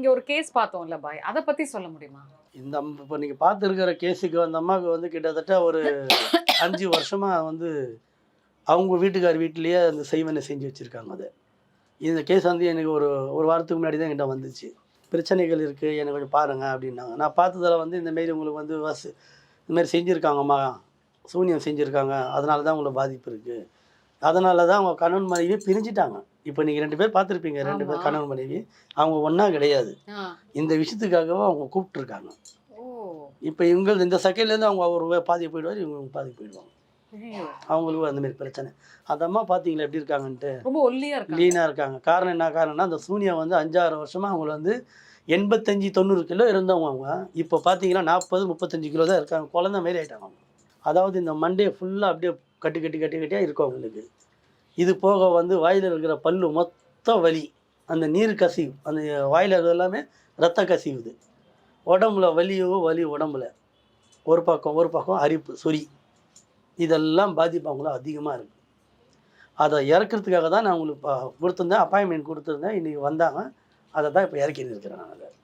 இங்க ஒரு கேஸ் பார்த்தோம்ல பாய். அத பத்தி சொல்ல முடியுமா? இந்த இப்போ நீங்கள் பார்த்துருக்கிற கேஸுக்கு அந்த அம்மாவுக்கு வந்து கிட்டத்தட்ட ஒரு 5 வருஷமா வந்து அவங்க வீட்டுக்கார் வீட்டிலேயே அந்த செய்வனை செஞ்சு வச்சுருக்காங்க அதை. இந்த கேஸ் வந்து எனக்கு ஒரு ஒரு வாரத்துக்கு முன்னாடி தான் என்கிட்ட வந்துச்சு. பிரச்சனைகள் இருக்குது, எனக்கு கொஞ்சம் பாருங்க அப்படின்னாங்க. நான் பார்த்ததில வந்து இந்தமாரி உங்களுக்கு வந்து இந்தமாரி செஞ்சுருக்காங்கம்மா, சூனியம் செஞ்சுருக்காங்க. அதனால தான் உங்களுக்கு பாதிப்பு இருக்குது. அதனால தான் அவங்க கணவன் மனைவி பிரிஞ்சுட்டாங்க. இப்போ நீங்க 2 பேர் பார்த்துருப்பீங்க. 2 ஆமா. பேர் கணவன் மனைவி. அவங்க ஒண்ணா கிடையாது. ஆ. இந்த விஷயத்துக்காகவே அவங்க கூப்பிட்டுருக்காங்க. ஓ! இப்ப இவங்க இந்த செகண்ட்லேருந்து அவங்க ஒரு பாதி போயிடுவாரு, இவங்க பாதி போயிடுவாங்க. ஐயய்யோ! அவங்களுக்கும் அந்த மாரி பிரச்சனை. அந்த அம்மா பார்த்தீங்களா எப்படி இருக்காங்கன்ட்டு? ரொம்ப ஒல்லியா இருக்காங்க. லீனா இருக்காங்க. காரணம் என்ன காரணம்னா, அந்த சூனியா வந்து 5, 6 வருஷமா அவங்கள வந்து 85, 90 கிலோ இருந்தவங்க அவங்க. இப்போ பார்த்தீங்கன்னா 40, 35 கிலோ தான் இருக்காங்க. குழந்தை மாரி ஆயிட்டாங்க அவங்க. அதாவது இந்த மண்டைய ஃபுல்லா அப்படியே கட்டியா இருக்கும் அவங்களுக்கு. இது போக வந்து வாயில இருக்கிற பல்லு மொத்தம் வலி. அந்த நீர் கசிவு. அந்த வாயில இருக்கிறது எல்லாமே ரத்த கசிவுது. உடம்புல வலி உடம்புல. ஒரு பக்கம் அரிப்பு, சொறி. இதெல்லாம் பாதிப்பு அவங்களுக்கு அதிகமா இருக்கு. அத இறக்கிறதுக்காக தான் நான் உங்களுக்கு கொடுத்துருந்தேன். அப்பாயின்ட்மென்ட் கொடுத்துருந்தேன். இன்னைக்கு வந்தாங்க. அத தான் இப்ப இறக்கின்னு இருக்கிறேன் நான் அத.